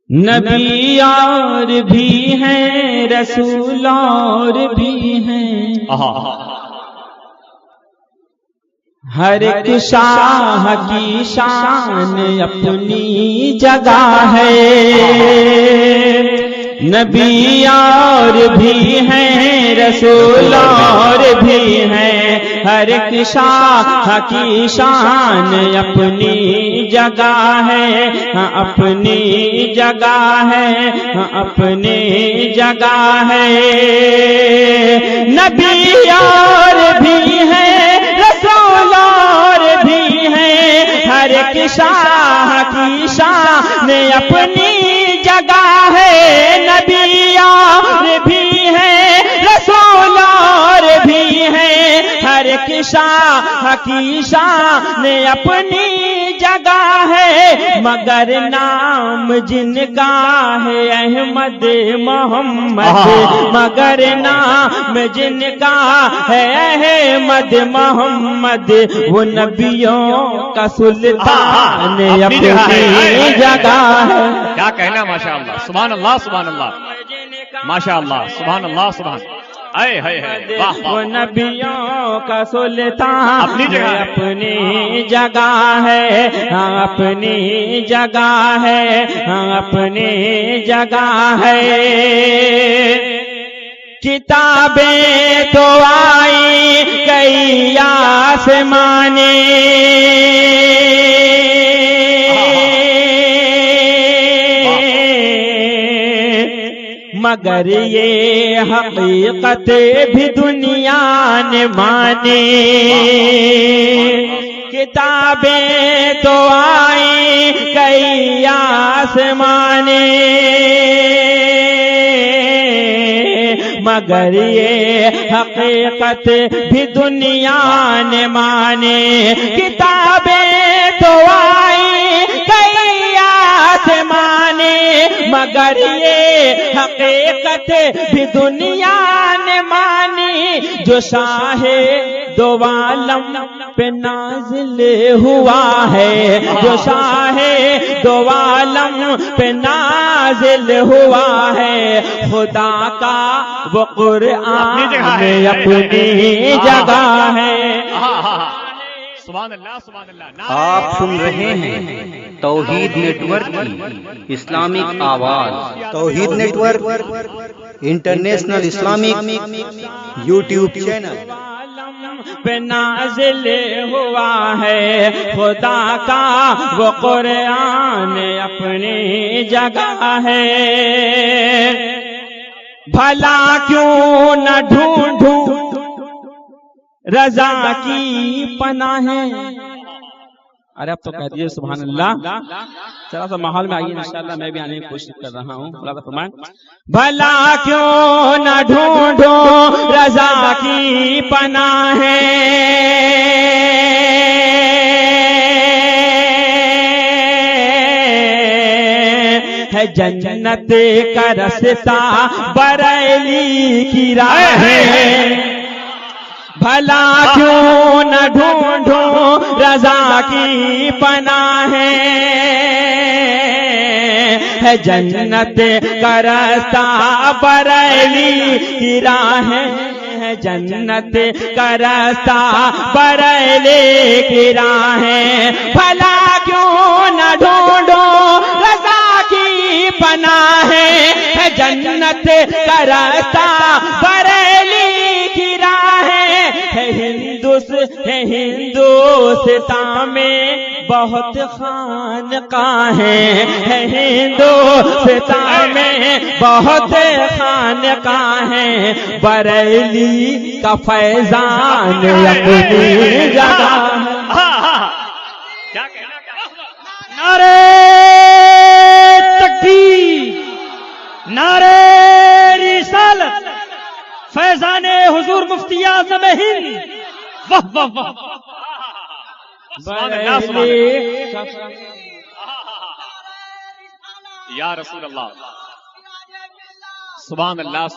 نبی اور بھی ہیں، رسول اور بھی ہیں، ہر ایک شاہ کی شان اپنی جگہ ہے۔ نبی اور بھی ہیں، رسول اور بھی ہیں، ہر ایک شاہ کی شان اپنی جگہ ہے، اپنی جگہ ہے، اپنی جگہ ہے۔ نبی اور بھی ہیں، رسول اور بھی ہیں، ہر ایک شاہ کی شان اپنی جگہ ہے۔ نبی اور بھی ہیں، رسول اور بھی ہیں، ہر ایک شاہ کی شان اپنی جگہ ہے، مگر نام جن کا ہے احمد محمد، مگر نام جن کا ہے احمد محمد، وہ نبیوں کا سلطان اپنی جگہ ہے۔ کیا کہنا، ماشاء اللہ، سبحان اللہ سبحان اللہ، ماشاء اللہ، سبحان اللہ سبحان اللہ۔ وہ نبیوں کا سلطان اپنی جگہ ہے، اپنی جگہ ہے، اپنی جگہ ہے۔ کتابیں تو آئی کئی آسمانے، مگر یہ حقیقت بھی دنیا نے مانے۔ کتابیں تو آئی کئی آسمانے، مگر یہ حقیقت بھی دنیا نے مانے۔ کتابیں تو آئی کئی آسمانے، مگر یہ حقیقت بھی دنیا نے مانی۔ جو شاہ دو عالم پہ نازل ہوا ہے، جو شاہ دو عالم پہ نازل ہوا ہے، خدا کا وہ قرآن میں اپنی جگہ ہے۔ سبحان اللہ سبحان اللہ۔ آپ سن رہے ہیں توحید نیٹ ورک کی اسلامک آواز۔ Tauheed network international Islamic YouTube channel پہ نازل ہوا ہے، خدا کا وہ قرآن اپنی جگہ ہے۔ بھلا کیوں نہ ڈھونڈوں رضا کی پناہ ہے۔ ارے اب تو کہہ دیجیے سبحان اللہ، ذرا سا ماحول میں آئیے، انشاءاللہ میں بھی آنے کی کوشش کر رہا ہوں۔ اللہ فرمائے بھلا کیوں نہ ڈھونڈوں رضا کی پناہ ہے، جنت کا رستہ بریلی کی راہ ہے۔ بھلا کیوں نہ ڈھونڈوں رضا کی پناہ ہے، جنت کا راستہ بریلی کی راہ ہے، جنت کا راستہ بریلی کی راہ ہے۔ بھلا کیوں نہ ڈھونڈوں رضا کی پناہ ہے، جنت کا راستہ بریلی کی راہ ہے۔ ہندوستان میں بہت خانقاہیں ہیں، ہندوستان میں بہت خانقاہیں، بریلی کا فیضان اپنی جگہ ہے۔ نعرہ تکبیر، نعرہ رسالت، فیضان حضور مفتی اعظم ہند، واہ واہ واہ، سبحان اللہ سبحان اللہ یا رسول اللہ سبحان اللہ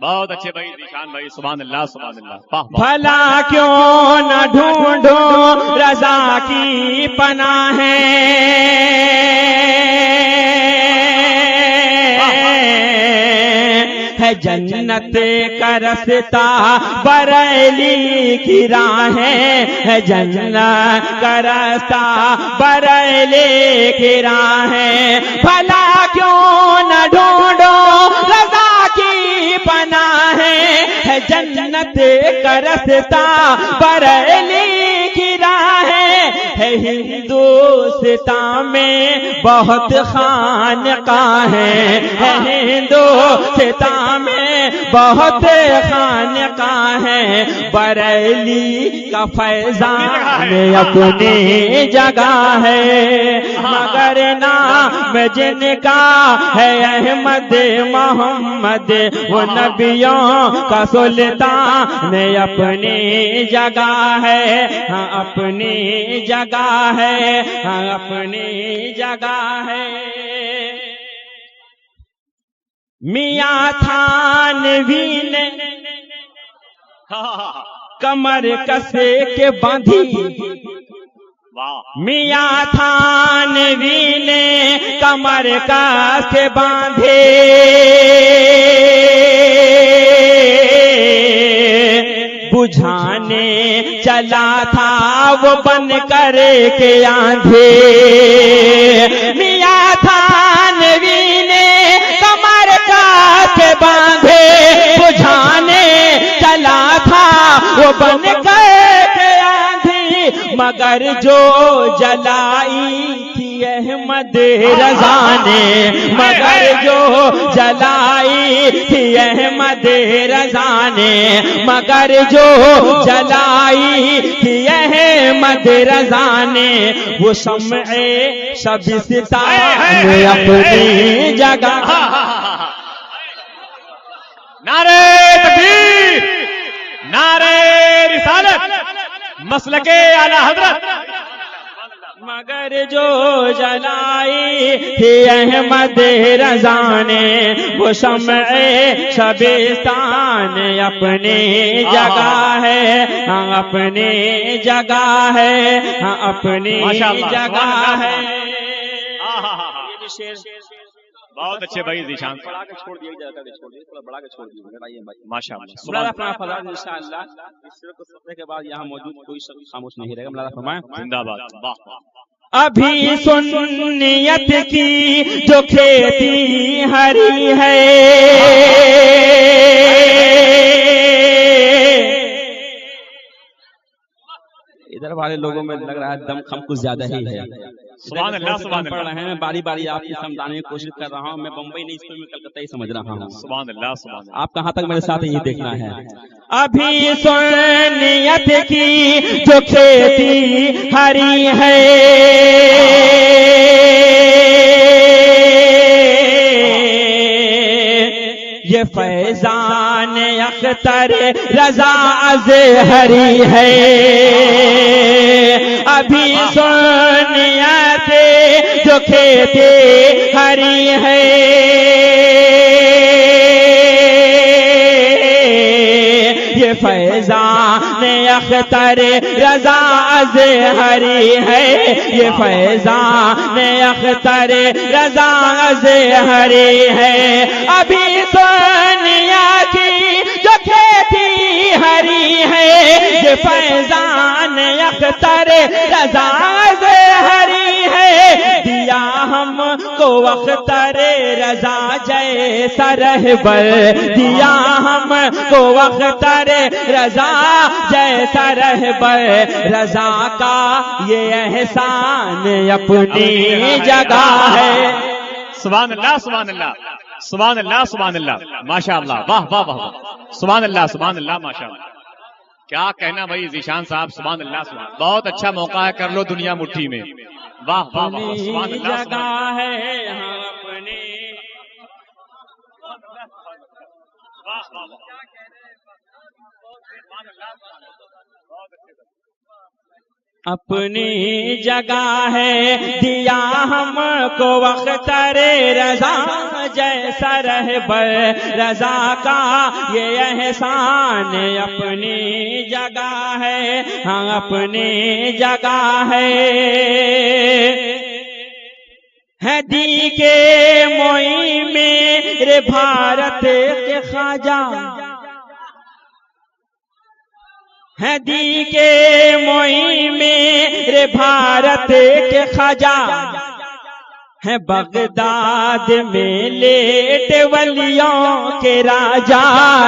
بہت اچھے بھائی ذیشان بھائی سبحان اللہ سبحان اللہ واہ واہ بھلا کیوں نہ ڈھونڈو رضا کی پناہ ہے جنت کا رستہ بریلی کی راہیں ہے جنت کا رستہ بریلی کی راہیں بھلا کیوں نہ ڈھونڈو رضا کی پناہ ہے جنت کا رستہ بریلی کی راہیں ہے ہندوستان میں بہت خانقاہیں ہے ہندوستان میں بہت خانقاہیں بریلی کا فیضان اپنی جگہ ہے مگر نام جن کا ہے احمد محمد وہ نبیوں کا سلطان اپنی جگہ ہے ہاں اپنی جگہ ہے ہاں اپنی جگہ ہے میاں تھانوی نے کمر کسے کے باندھی میاں تھانوی نے کمر کس کے باندھے بجھانے چلا تھا وہ بن کر کے آندھے میاں تھانوی نے کمر کس کے باندھے بجھانے چلا تھا وہ بن کر کے آندھی مگر جو جلائی تھی احمد رضا نے مگر جو جلائی تھی احمد رضا نے مگر جو جلائی تھی احمد رضا نے وہ شمع شبستان اپنی جگہ نعرہ تکبیر نعرہ رسالت مسلک اعلی حضرت مگر جو جلائی تھی احمد رضا نے وہ شمع شبستان اپنی جگہ ہے ہاں اپنی جگہ ہے ہاں اپنی جگہ ہے بہت اچھے بھائی ذیشان بڑھا کے چھوڑ دیا جاتا ہے چھوڑ دیا تھوڑا بڑھا کے چھوڑ دیا ماشاء اللہ مولانا اپنا فضائل انشاءاللہ اس کو سننے کے بعد یہاں موجود کوئی شخص خاموش نہیں رہے گا مولانا فرمائیں زندہ باد واہ ابھی سنیت کی جو کھیتی ہری ہے ادھر والے لوگوں میں لگ رہا ہے دم خم کچھ زیادہ ہی ہے سبحان اللہ سبحان پڑھ اللہ رہے ہیں باری باری آپ کی سمجھانے کی کوشش کر رہا ہوں میں بمبئی نہیں اس میں کلکتہ ہی سمجھ رہا ہوں سبحان اللہ سبحان اللہ آپ کہاں تک میرے ساتھ یہ دیکھنا ہے ابھی سنیت کی جو کھیتی ہری ہے یہ فیضان اختر رضا اظہری ہے ابھی سنیت جو کھیتی ہری ہے یہ فیضان اختر رضا اظہری ہے یہ فیضان اختر رضا اظہری ہے ابھی سنیا کی جو کھیتی ہری ہے یہ فیضان اختر رضا اظہری ہے دیا ہم کو اختر رضا جیسا رہبر دیا ہم کو اختر رضا جیسا رہبر رضا کا یہ احسان اپنی جگہ ہے سبحان اللہ سبحان اللہ سبحان اللہ سبحان اللہ ماشاء اللہ واہ واہ واہ سبحان اللہ ماشاء اللہ کیا کہنا بھائی ذیشان صاحب سبحان اللہ سبحان بہت اچھا موقع ہے کر لو دنیا مٹھی میں واہ واہ واہ سبحان اللہ جگہ ہے ہاں اپنی اپنی جگہ ہے دیا ہم کو وقت رضا جیسا رہبر رضا کا یہ احسان اپنی جگہ ہے ہاں اپنی جگہ ہے دی کے موئی میرے بھارت کے خواجہ ہے دی کے موئی میرے بھارت کے خواجہ ہے بغداد میں لیٹ ولیوں کے راجا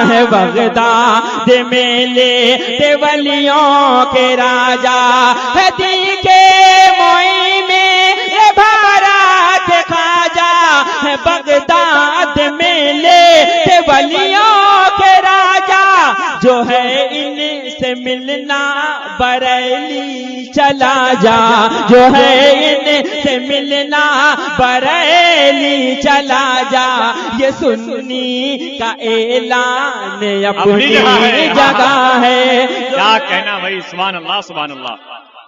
ہے بغداد میں لیٹ ولیوں کے راجا ہے دی کے موئی میرے بھارت کے خواجہ ہے بغداد میں لیٹ ولیوں کے راجا جو ہے ان سے ملنا بریلی چلا جا جو ہے ان سے ملنا بریلی چلا جا یہ سنی کا اعلان اپنی جگہ ہے کیا کہنا بھائی سبحان اللہ سبحان اللہ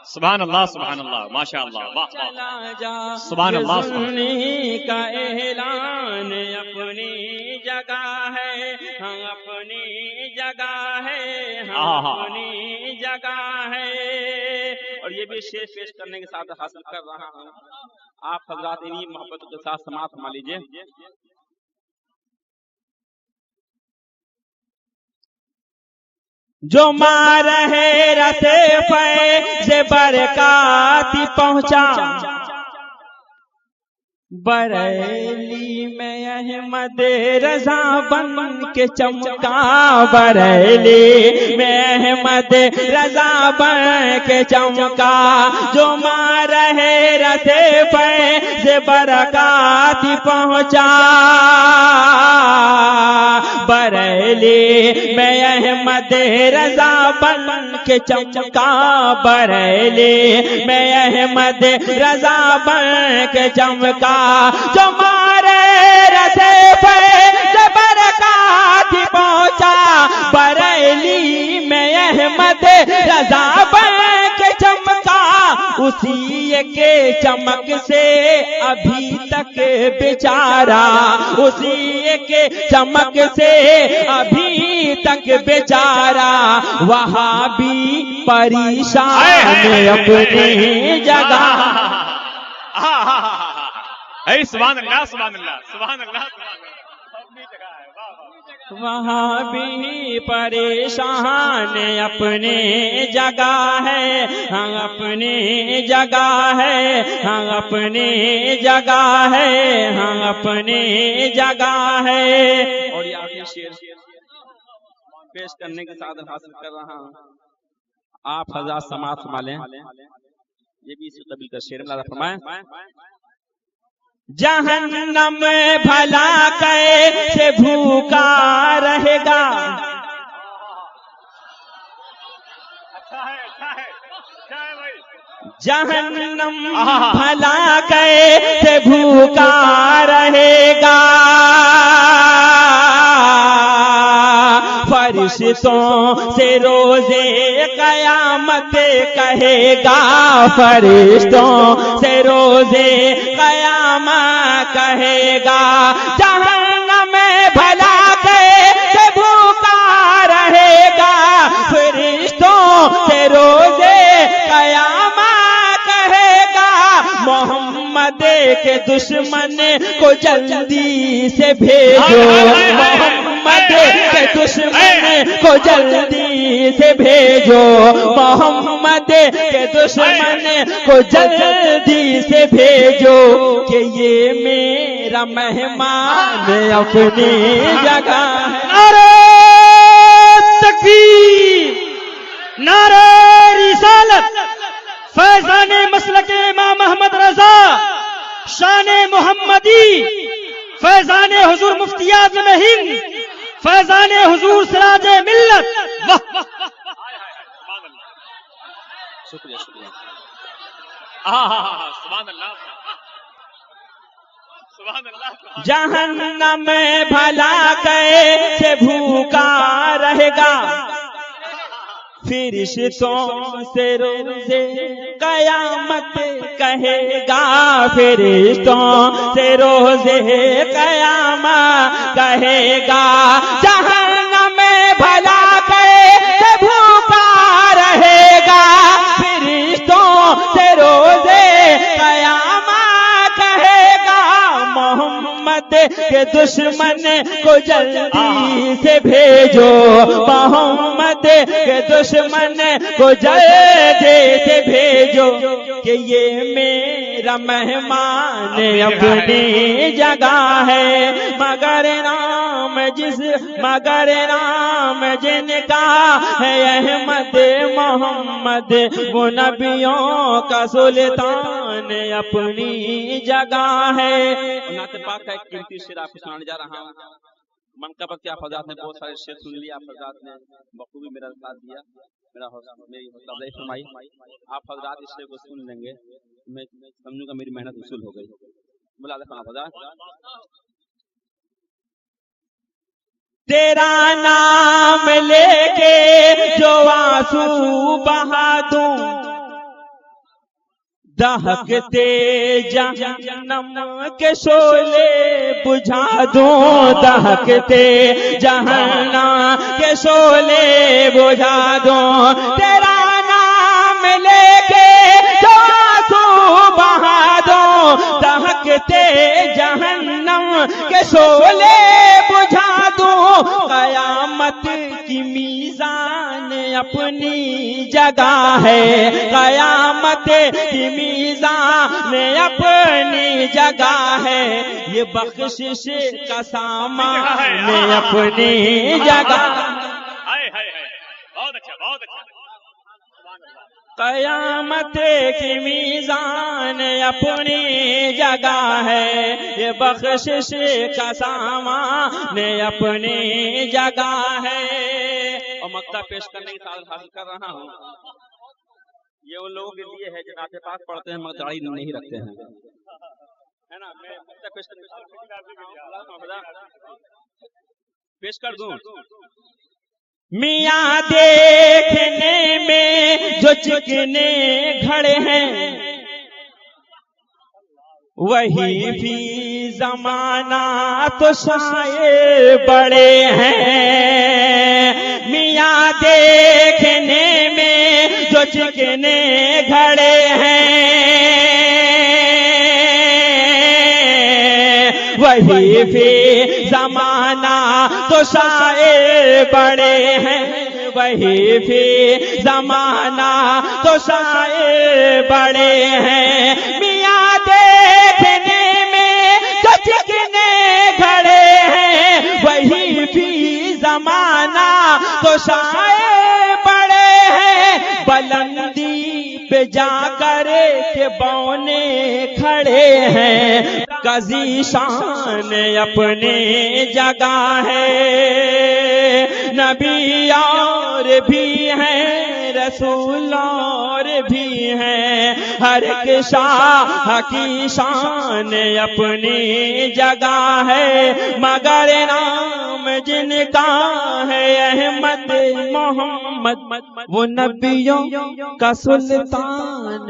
سبحان اللہ سبحان اللہ ماشاء اللہ واہ سبحان اللہ سنی کا اعلان اپنی جگہ ہے ہم اپنی جگہ ہے ہم اپنی جگہ ہے اور یہ بھی شعر پیش کرنے کے ساتھ حاصل کر رہا ہوں آپ حضرات انہی محبت کے ساتھ سماعت فرما لیجیے جو مار ہے رتے فیض برکات پہنچا بریلی میں احمد رضا بن کے چمکا بریلی میں احمد رضا بن کے چمکا جو مار ہے رتے فیض برکات پہنچا بریلی میں احمد رضا بن کے چمکا بریلی میں احمد رضا بن کے چمکا جو مارے رتے فیض برکات پہنچا بریلی میں احمد رضا بن کے چمکا اسی کے چمک سے ابھی تک بیچارہ اسی کے چمک سے ابھی تک بیچارہ وہاں بھی پریشان اپنی جگہ اے سبحان اللہ سبحان اللہ سبحان اللہ وہاں بھی پریشان اپنی جگہ ہے ہم اپنی جگہ ہے ہم اپنی جگہ ہے ہم اپنی جگہ ہے اور یہ آخری شعر پیش کرنے کے ساتھ حاصل کر رہا ہوں آپ حضرات سماعت فرما لیں یہ بھی اسی قبیل کا شعر اللہ فرمائیں جہنم بھلا کیسے بھوکا رہے گا جہنم بھلا کیسے بھوکا رہے گا فرشتوں سے روزے قیامت کہے گا فرشتوں سے روزے قیامت کہے گا جہنم بھلا کیسے بھوکا رہے گا فرشتوں سے روزے قیامت کہے گا محمد کے دشمن کو جلدی سے بھیجو محمد کے دشمن کو جلدی سے بھیجو محمد کے دشمن کو جلدی سے بھیجو کہ یہ میرا مہمان اپنی جگہ ہے نعرہ تکبیر نعرہ رسالت فیضان مسلک امام احمد رضا شان محمدی فیضان حضور مفتی اعظم ہند فیضان حضور سراج ملت شکریہ شکریہ سبحان اللہ سبحان اللہ جہنم بھلا کیسے بھوکا رہے گا فرشتوں سے روزے قیامت کہے گا، فرشتوں سے روزے قیامت کہے گا، جہنم میں بھلا کیسے بھوکا رہے گا، فرشتوں سے روزے قیامت کہے گا، محمد کے دشمن کو جلدی سے بھیجو، محمد کے دشمن کو جلدی سے بھیجو، کہ یہ میرا مہمان اپنی جگہ ہے، مگر نام جن کا ہے احمد محمد، وہ نبیوں کا سلطان اپنی جگہ ہے۔ نعت پاک کا ایک قیمتی شعر آپ کو سنانے جا رہا ہوں۔ منقبت کے آپ حضرات نے بہت سارے شعر سن لیے، آپ حضرات نے بخوبی میرا ساتھ دیا، میری حوصلہ افزائی فرمائی۔ آپ حضرات اس شعر کو سن لیں گے، میں سمجھوں گا میری محنت وصول ہو گئی۔ ملاحظہ فرمائیں حضرات۔ تیرا نام لے کے جو آنسو بہا دوں، دہکتے جہنم کے شعلے بجھا دوں، دہکتے جہنم کے شعلے بجھا دوں، تیرا نام لے کے جو آنسو بہا دوں، دہکتے جہنم کے شعلے بجھا دوں، قیامت کی میزان اپنی جگہ ہے، قیامت کی میزان اپنی جگہ ہے، یہ بخشش کا سامان اپنی جگہ، بہت اچھا بہت اچھا۔ قیامت کی میزان اپنی جگہ ہے، یہ بخشش کا سامان اپنی جگہ ہے۔ اور مقطع پیش کرنے کی سعادت حاصل کر رہا ہوں، یہ ان لوگوں کے لیے ہے جو نعت پاک پڑھتے ہیں مگر داڑھی نہیں رکھتے ہیں، ہے نا؟ میں مقطع پیش کر دوں۔ میاں دیکھنے میں جو چکنے کھڑے ہیں، وہی فی زمانہ تو سائے بڑے ہیں، میاں دیکھنے میں جو چکنے کھڑے ہیں، وہی فی زمانہ تو سائے بڑے ہیں، وہی فی زمانہ تو سائے بڑے ہیں، میاں دیکھنے میں جو چکنے کھڑے ہیں، وہی فی زمانہ تو سائے بڑے ہیں، بلندی پہ جا کر کے بونے کھڑے ہیں، قاضی شان اپنی جگہ ہے، نبی اور بھی ہیں، رسول اور بھی ہیں، ہر ایک شاہ کی شان اپنی جگہ ہے، مگر نام جن کا ہے احمد محمد، وہ نبیوں کا سلطان